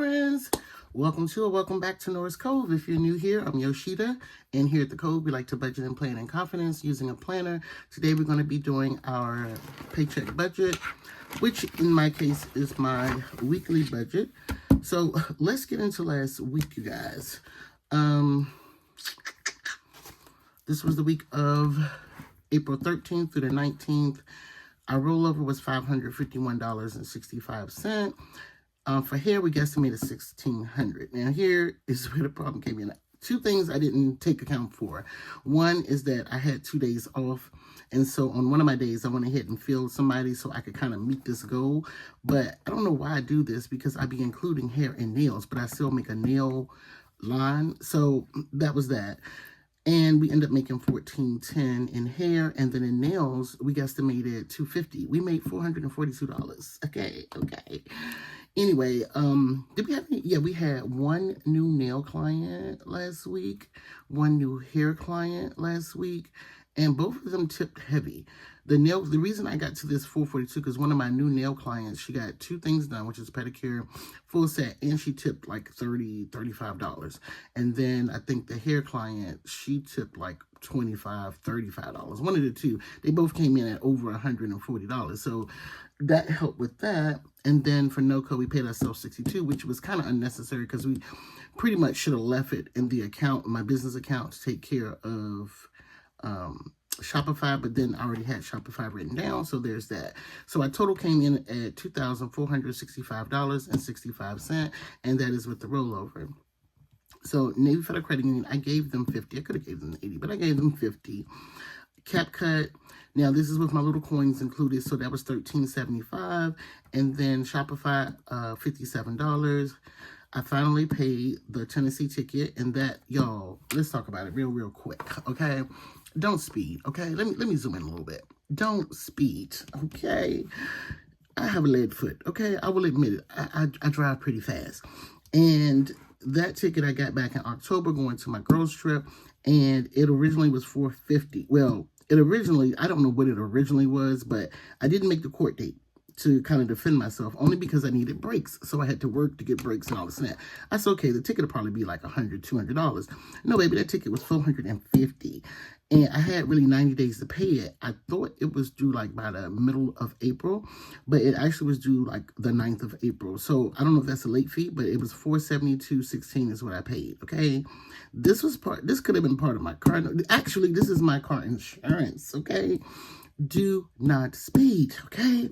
friends. Welcome to or welcome back to Noras Cove. If you're new here, I'm Yoshida, and here at the Cove, we like to budget and plan in confidence using a planner. Today, we're going to be doing our paycheck budget, which in my case is my weekly budget. So let's get into last week, you guys. This was the week of April 13th through the 19th. Our rollover was $551.65. For hair, we guesstimated $1,600. Now, here is where the problem came in. Two things I didn't take account for. One is that I had 2 days off, and so on one of my days, I went ahead and filled somebody so I could kind of meet this goal. But I don't know why I do this, because I be including hair and nails, but I still make a nail line. So that was that. And we ended up making $1,410 in hair, and then in nails, we guesstimated $250. We made $442. Okay. Anyway, did we have any? Yeah, we had one new nail client last week, one new hair client last week, and both of them tipped heavy. The reason I got to this $442 because one of my new nail clients, she got 2 things done, which is pedicure, full set, and she tipped like $35. And then I think the hair client, she tipped like $25, $35. One of the two. They both came in at over $140. So that helped with that. And then for NoCo, we paid ourselves $62, which was kind of unnecessary because we pretty much should have left it in the account, my business account, to take care of Shopify, but then I already had Shopify written down, so there's that. So our total came in at $2,465.65, and that is with the rollover. So Navy Federal Credit Union, I gave them $50. I could have gave them $80, but I gave them $50. CapCut, now this is with my little coins included, so that was $13.75, and then Shopify, $57. I finally paid the Tennessee ticket, and that, y'all, let's talk about it real quick, okay? Don't speed, okay? Let me zoom in a little bit. Don't speed, okay? I have a lead foot, okay? I will admit it. I drive pretty fast. And that ticket I got back in October going to my girls trip, and it originally was $450. Well, I don't know what it originally was, but I didn't make the court date to kind of defend myself, only because I needed breaks. So I had to work to get breaks and all this and that. I said, okay, the ticket would probably be like $100, $200. No, baby, that ticket was $450. And I had really 90 days to pay it. I thought it was due like by the middle of April, but it actually was due like the 9th of April. So I don't know if that's a late fee, but it was $472.16 is what I paid, okay? This could have been part of my car. Actually, this is my car insurance, okay? Do not speed, okay?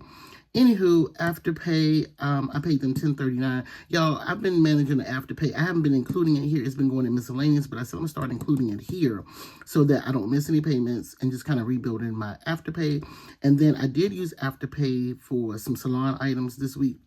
Anywho, Afterpay, I paid them $10.39. Y'all, I've been managing the Afterpay. I haven't been including it here. It's been going in miscellaneous, but I said I'm going to start including it here so that I don't miss any payments and just kind of rebuilding my Afterpay. And then I did use Afterpay for some salon items this week.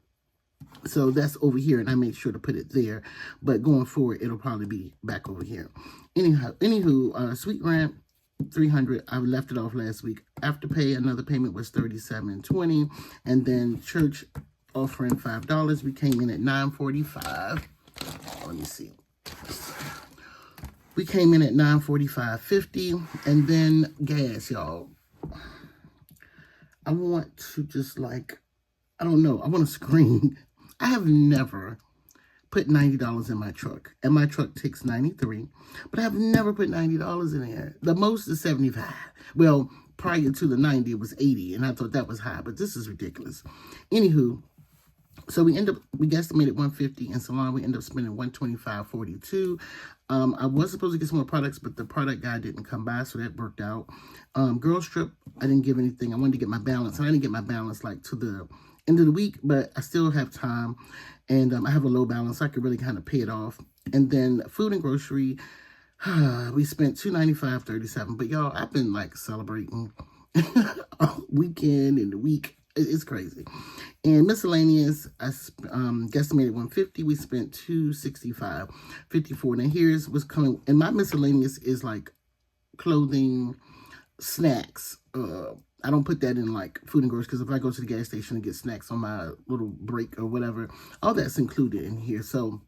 So that's over here, and I made sure to put it there. But going forward, it'll probably be back over here. Anywho, Sweet Rent, $300. I left it off last week. Afterpay, another payment was $37.20, and then church offering $5. We came in at $945. Let me see. We came in at $945.50, and then gas, y'all. I want to just like, I don't know. I want to scream. I have never put $90 in my truck, and my truck takes 93, but I've never put $90 in there. The most is 75. Well, prior to the 90, it was 80, and I thought that was high, but this is ridiculous. Anywho, so we guesstimated $150 in salon. We ended up spending $125.42. I was supposed to get some more products, but the product guy didn't come by, so that worked out. Girls trip, I didn't give anything. I wanted to get my balance, and I didn't get my balance like to the end of the week, but I still have time, and I have a low balance, so I could really kind of pay it off. And then food and grocery, we spent $295.37. But y'all, I've been like celebrating weekend and the week. It's crazy. And miscellaneous, I guesstimated $150. We spent $265.54. Now here's what's coming. And my miscellaneous is like clothing, snacks. I don't put that in like food and groceries, because if I go to the gas station and get snacks on my little break or whatever, all that's included in here. So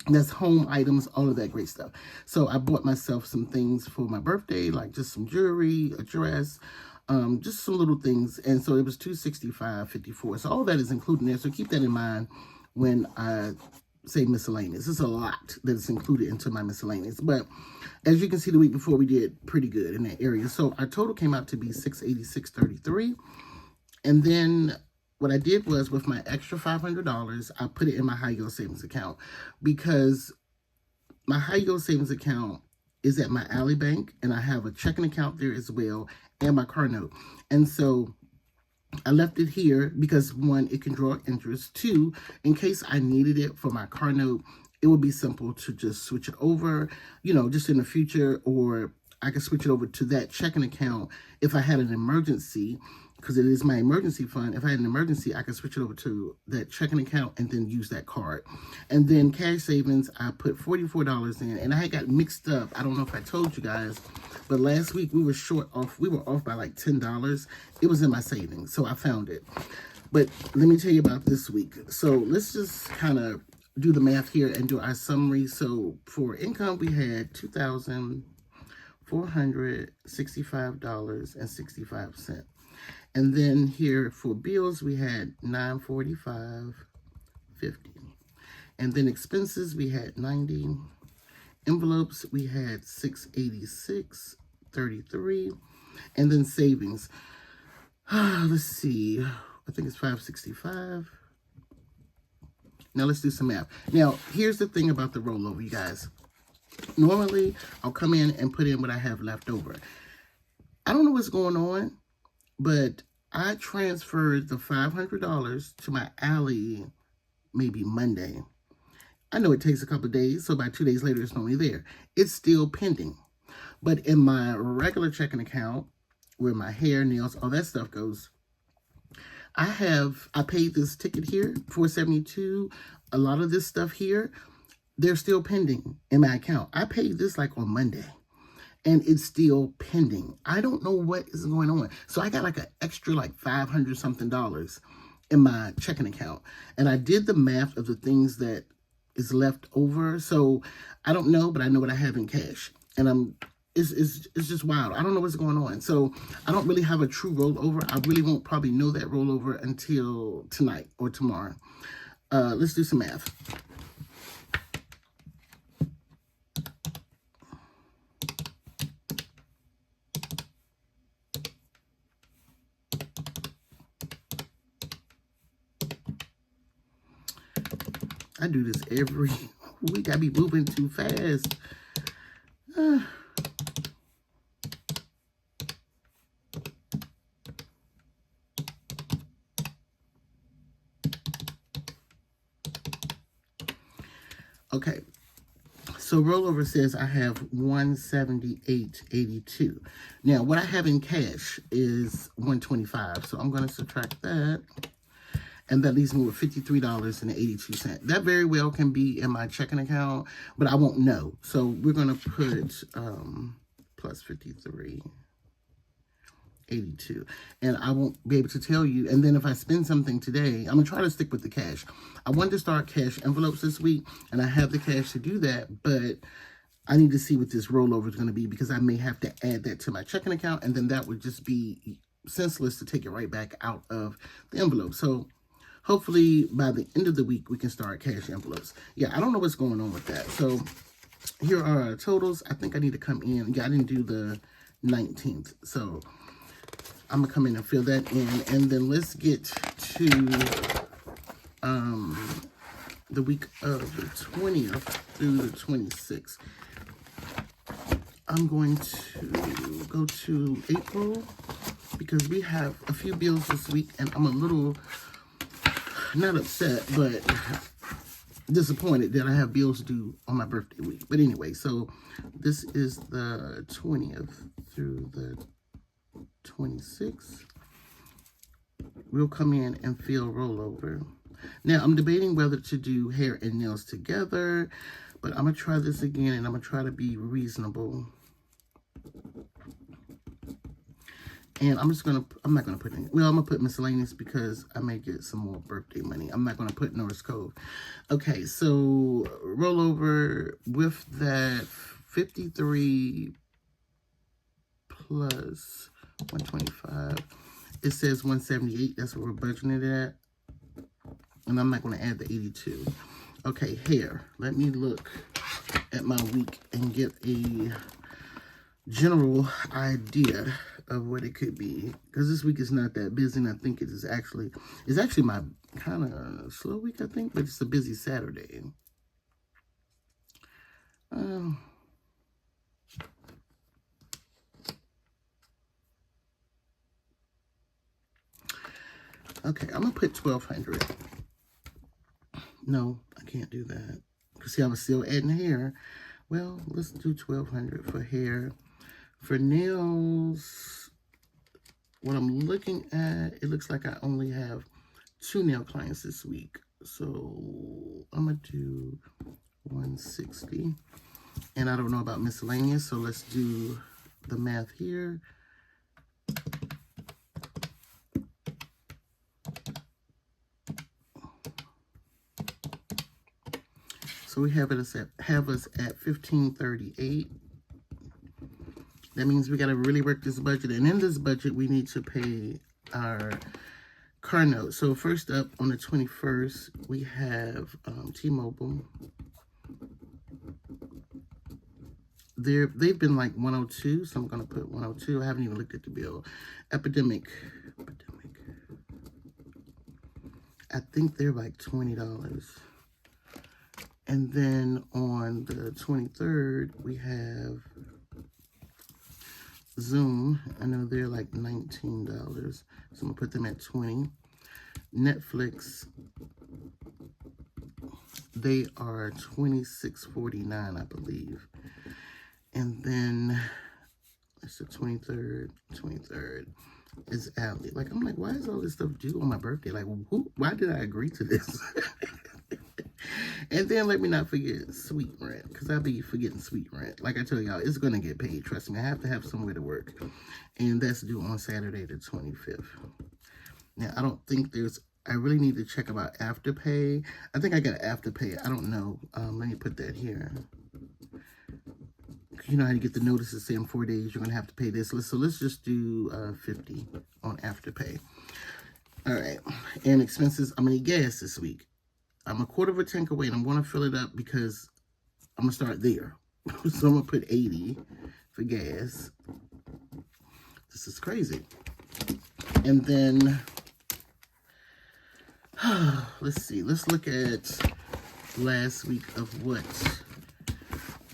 that's home items, all of that great stuff. So I bought myself some things for my birthday, like just some jewelry, a dress, just some little things. And so it was $265.54. So all that is included there. So keep that in mind when I say miscellaneous. It's a lot that is included into my miscellaneous. But as you can see, the week before we did pretty good in that area. So our total came out to be $686.33. And then what I did was, with my extra $500, I put it in my high yield savings account, because my high yield savings account is at my Ally Bank, and I have a checking account there as well, and my car note. And so I left it here because, one, it can draw interest. Two, in case I needed it for my car note, it would be simple to just switch it over, you know, just in the future, or I could switch it over to that checking account if I had an emergency, because it is my emergency fund. If I had an emergency, I could switch it over to that checking account and then use that card. And then cash savings, I put $44 in, and I had got mixed up. I don't know if I told you guys, but last week we were off by like $10. It was in my savings, so I found it. But let me tell you about this week. So let's just kind of do the math here and do our summary. So for income, we had $2,465.65. And then here for bills, we had $945.50. And then expenses, we had $90. Envelopes, we had $686.33. And then savings, let's see, I think it's $565. Now let's do some math. Now, here's the thing about the rollover, you guys. Normally, I'll come in and put in what I have left over. I don't know what's going on, but I transferred the $500 to my Ally maybe Monday. I know it takes a couple of days, so by 2 days later, it's normally there. It's still pending. But in my regular checking account, where my hair, nails, all that stuff goes, I paid this ticket here, $472. A lot of this stuff here, they're still pending in my account. I paid this like on Monday, and it's still pending. I don't know what is going on. So I got like an extra like $500 something in my checking account. And I did the math of the things that is left over. So I don't know, but I know what I have in cash. And it's just wild. I don't know what's going on. So I don't really have a true rollover. I really won't probably know that rollover until tonight or tomorrow. Let's do some math. I do this every week. I be moving too fast. Okay, so rollover says I have $178.82. Now, what I have in cash is $125, so I'm going to subtract that, and that leaves me with $53.82. That very well can be in my checking account, but I won't know. So we're going to put plus 53.82, and I won't be able to tell you. And then if I spend something today, I'm going to try to stick with the cash. I wanted to start cash envelopes this week, and I have the cash to do that, but I need to see what this rollover is going to be, because I may have to add that to my checking account, and then that would just be senseless to take it right back out of the envelope. So hopefully by the end of the week, we can start cash envelopes. Yeah, I don't know what's going on with that. So here are our totals. I think I need to come in. Yeah, I didn't do the 19th. So I'm going to come in and fill that in. And then let's get to the week of the 20th through the 26th. I'm going to go to April, because we have a few bills this week, and I'm a little, not upset, but disappointed that I have bills due on my birthday week. But anyway, so this is the 20th through the 26th. We'll come in and fill rollover. Now, I'm debating whether to do hair and nails together, but I'm going to try this again, and I'm going to try to be reasonable. And I'm not going to put any, well, I'm going to put miscellaneous, because I may get some more birthday money. I'm not going to put Noras Cove. Okay, so rollover with that 53 plus 125. It says 178. That's what we're budgeting it at. And I'm not going to add the 82. Okay, hair. Let me look at my week and get a general idea of what it could be, because this week is not that busy, and I think it's actually my kind of slow week, I think, but it's a busy Saturday. Okay, I'm gonna put 1,200. No, I can't do that. Because see, I was still adding hair. Well, let's do 1,200 for hair. For nails, what I'm looking at, it looks like I only have 2 nail clients this week. So I'm gonna do 160. And I don't know about miscellaneous, so let's do the math here. So we have us at 1538. That means we got to really work this budget. And in this budget, we need to pay our car note. So first up, on the 21st, we have T-Mobile. They've been like 102, so I'm going to put 102. I haven't even looked at the bill. Epidemic. I think they're like $20. And then on the 23rd, we have Zoom. I know they're like $19. So I'm going to put them at 20. Netflix, they are $26.49, I believe. And then it's the 23rd is Ally. Like, I'm like, why is all this stuff due on my birthday? Like, why did I agree to this? And then let me not forget sweet rent, because I'll be forgetting sweet rent. Like I tell y'all, it's going to get paid. Trust me, I have to have somewhere to work. And that's due on Saturday the 25th. Now, I don't think I really need to check about Afterpay. I think I got Afterpay. I don't know. Let me put that here. You know how you get the notices saying 4 days you're going to have to pay this. So let's just do 50 on Afterpay. All right. And expenses, I'm going to need gas this week. I'm a quarter of a tank away, and I'm going to fill it up because I'm going to start there. So I'm going to put 80 for gas. This is crazy. And then, let's see. Let's look at last week of what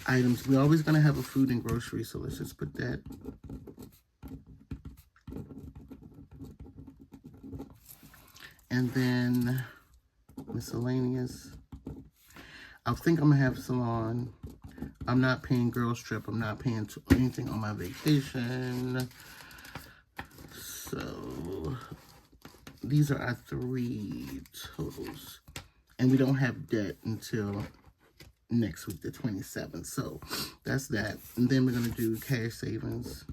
items. We're always going to have a food and grocery, so let's just put that. And then miscellaneous. I think I'm going to have salon. I'm not paying girls trip. I'm not paying anything on my vacation. So these are our 3 totals. And we don't have debt until next week, the 27th. So that's that. And then we're going to do cash savings.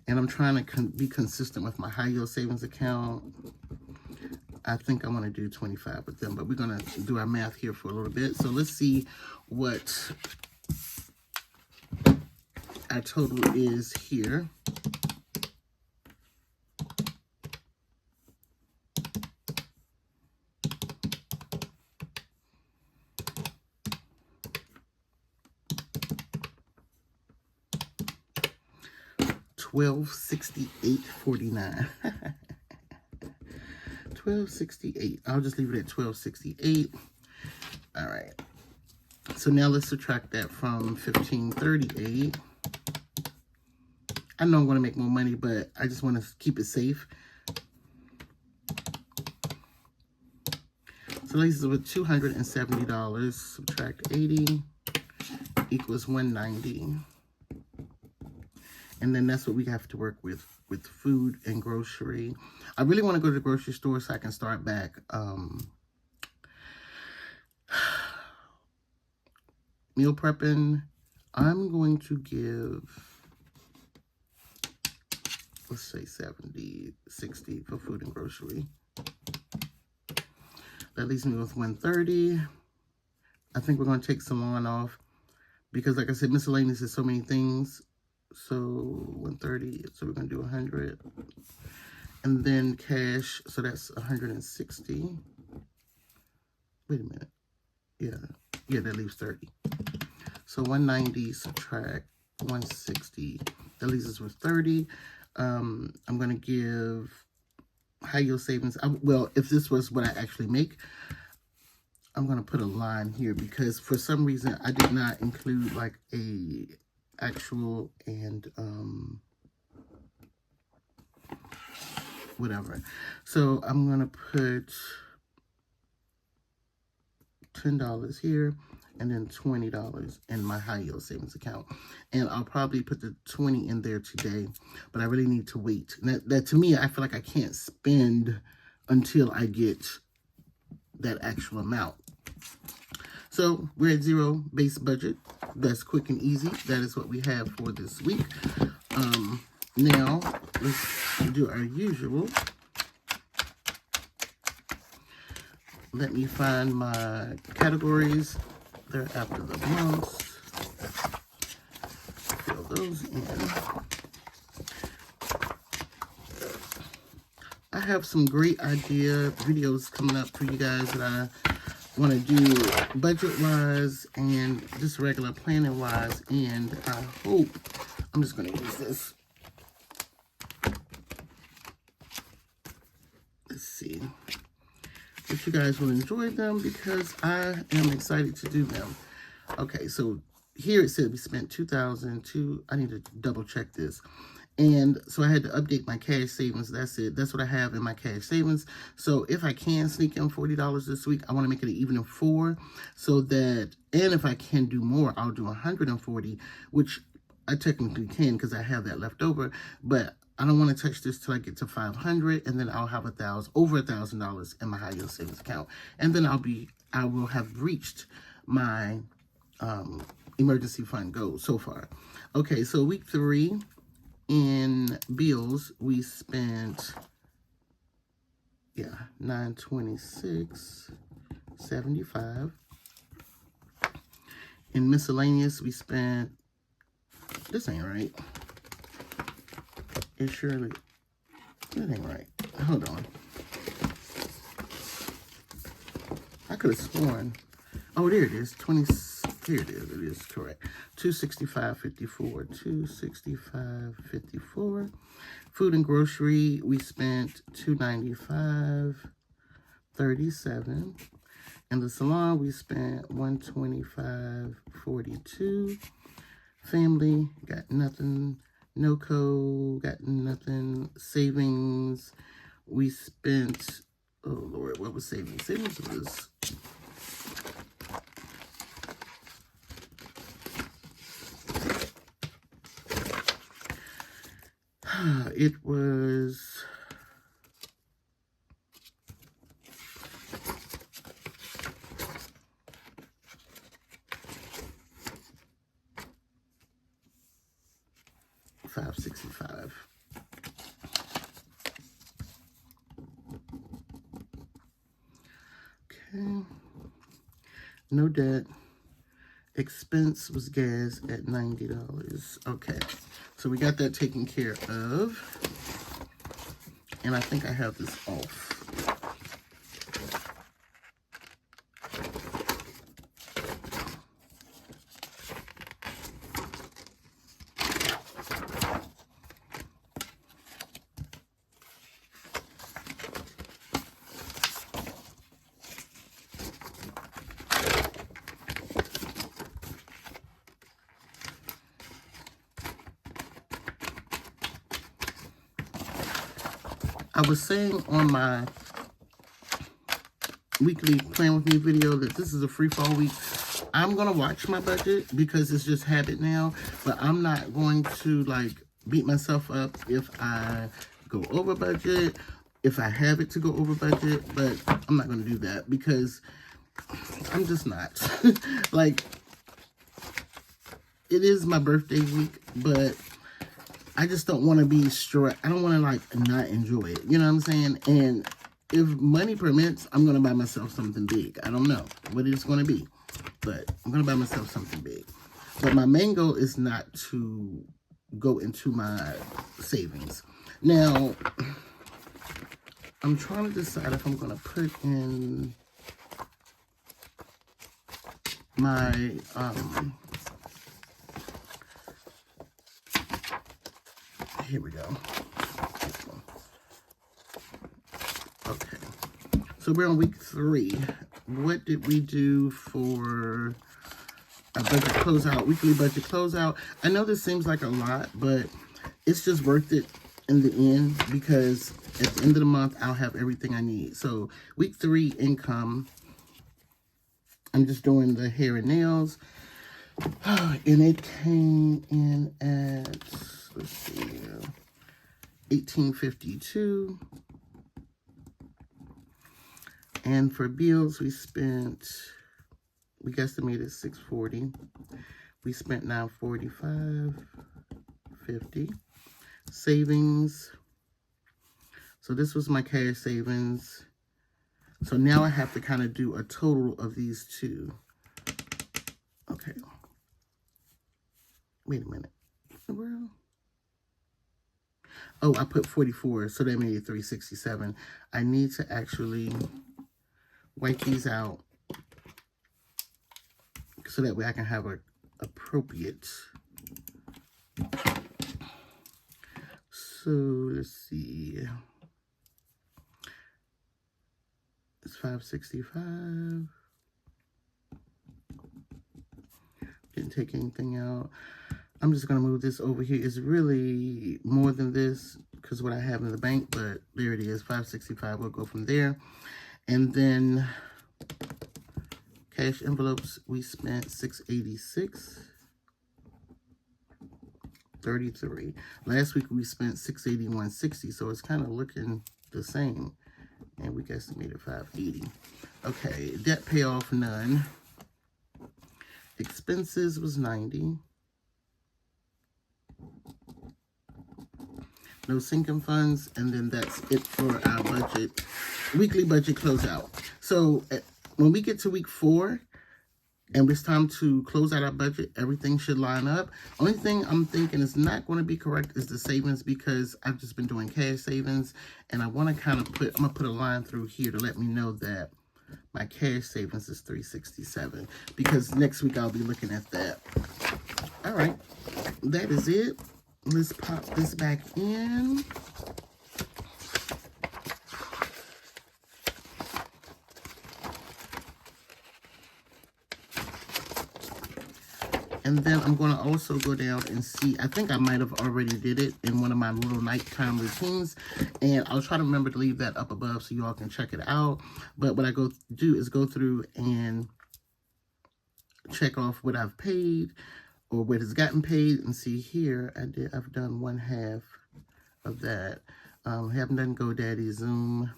And I'm trying to be consistent with my high yield savings account. I think I'm going to do 25 with them, but we're going to do our math here for a little bit. So let's see what our total is here. $1,268.49. $1,268. I'll just leave it at $1,268. All right. So now let's subtract that from $1,538. I know I'm going to make more money, but I just want to keep it safe. So this is with $270. Subtract 80 equals $190. And then that's what we have to work with food and grocery. I really want to go to the grocery store so I can start back meal prepping. I'm going to give, let's say 70, 60 for food and grocery. That leaves me with 130. I think we're going to take salon off because, like I said, miscellaneous is so many things. So 130, so we're going to do 100. And then cash, so that's 160. Wait a minute. Yeah, that leaves 30. So 190 subtract 160. That leaves us with 30. I'm going to give high yield savings. Well, if this was what I actually make, I'm going to put a line here because for some reason I did not include like a actual and whatever. So I'm going to put $10 here and then $20 in my high yield savings account. And I'll probably put the 20 in there today, but I really need to wait. And that to me, I feel like I can't spend until I get that actual amount. So we're at zero base budget. That's quick and easy. That is what we have for this week. Now let's do our usual. Let me find my categories. They're after the months. Fill those in. I have some great idea videos coming up for you guys that I want to do budget-wise and just regular planning-wise. And I hope, I'm just going to use this. Let's see if you guys will enjoy them because I am excited to do them. Okay, so here it said we spent $2,002. I need to double check this. And so I had to update my cash savings. That's it. That's what I have in my cash savings. So if I can sneak in $40 this week, I want to make it an even of 4 so that, and if I can do more, I'll do 140, which I technically can because I have that left over. But I don't want to touch this till I get to 500, and then I'll have over $1,000 in my high yield savings account, and then I will have reached my emergency fund goal so far. Okay, so week 3 in bills we spent $926.75. In miscellaneous we spent, this ain't right. It surely, that ain't right. Hold on. I could have sworn. Oh, there it is. Here it is. It is correct. $265.54. $265.54. Food and grocery, we spent $295.37. In the salon, we spent $125.42. Family, got nothing. NoCo, got nothing. Savings, we spent, oh Lord, what was savings? Savings was, it was, $565. Okay. No debt. Expense was gas at $90. Okay. So we got that taken care of. And I think I have this off. I was saying on my weekly Plan With Me video that this is a free fall week. I'm going to watch my budget because it's just habit now. But I'm not going to, like, beat myself up if I go over budget, if I have it to go over budget. But I'm not going to do that because I'm just not. Like, it is my birthday week, but I just don't want to be stressed. I don't want to, like, not enjoy it. You know what I'm saying? And if money permits, I'm going to buy myself something big. I don't know what it's going to be, but I'm going to buy myself something big. But my main goal is not to go into my savings. Now, I'm trying to decide if I'm going to put in my, here we go. Okay. So we're on week 3. What did we do for a budget closeout, weekly budget closeout? I know this seems like a lot, but it's just worth it in the end, because at the end of the month, I'll have everything I need. So week 3 income, I'm just doing the hair and nails. And it came in at, let's see, $18.52. And for bills, we guesstimated $640. We spent $945.50. Savings. So this was my cash savings. So now I have to kind of do a total of these two. Okay. Wait a minute. Well, oh, I put 44, so that made it 367. I need to actually wipe these out so that way I can have a appropriate. So let's see. It's 565. Didn't take anything out. I'm just gonna move this over here. It's really more than this because what I have in the bank, but there it is, 565. We'll go from there. And then cash envelopes, we spent $686.33. Last week we spent $681.60, so it's kind of looking the same. And we estimated $580. Okay, debt payoff, none. Expenses was $90. No sinking funds, and then that's it for our budget, weekly budget closeout. So when we get to week 4, and it's time to close out our budget, everything should line up. Only thing I'm thinking is not going to be correct is the savings, because I've just been doing cash savings, and I want to kind of I'm going to put a line through here to let me know that my cash savings is $367, because next week I'll be looking at that. All right, that is it. Let's pop this back in. And then I'm going to also go down and see, I think I might have already did it in one of my little nighttime routines. And I'll try to remember to leave that up above so you all can check it out. But what I do is go through and check off what I've paid or what has gotten paid. And see here, I've done 1/2 of that. Haven't done GoDaddy, Zoom,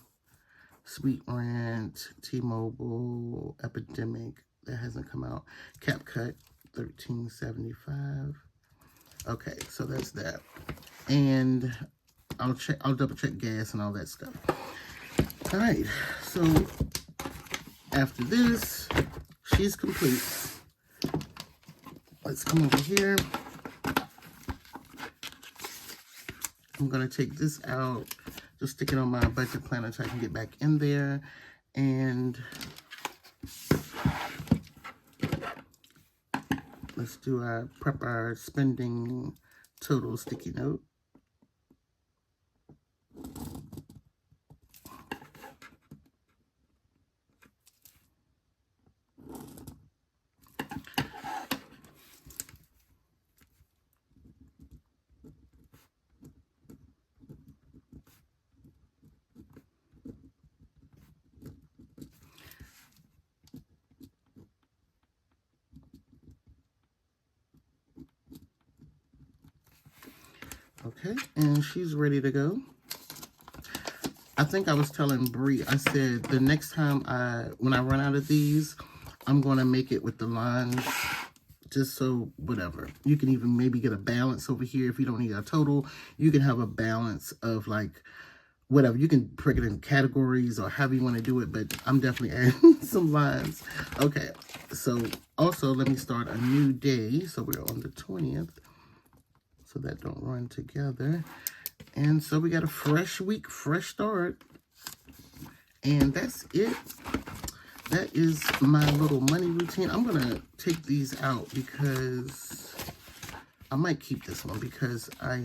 Sweet Rent, T-Mobile, Epidemic. That hasn't come out. CapCut. $13.75. Okay, so that's that. And I'll double check gas and all that stuff. All right, so after this, she's complete. Let's come over here. I'm gonna take this out, just stick it on my budget planner so I can get back in there. And let's do prep our spending total sticky note. Okay, and she's ready to go. I think I was telling Bree, I said the next time when I run out of these, I'm going to make it with the lines, just so whatever. You can even maybe get a balance over here if you don't need a total. You can have a balance of like whatever. You can prick it in categories or however you want to do it, but I'm definitely adding some lines. Okay, so also let me start a new day. So we're on the 20th. So that don't run together. And so we got a fresh week, fresh start. And that's it. That is my little money routine. I'm going to take these out because I might keep this one because I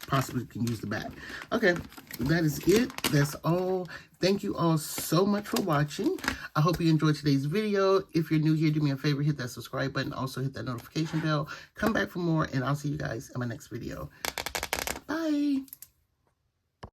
possibly can use the back. Okay, that is it. That's all. Thank you all so much for watching. I hope you enjoyed today's video. If you're new here, do me a favor, hit that subscribe button. Also hit that notification bell. Come back for more, and I'll see you guys in my next video. Bye.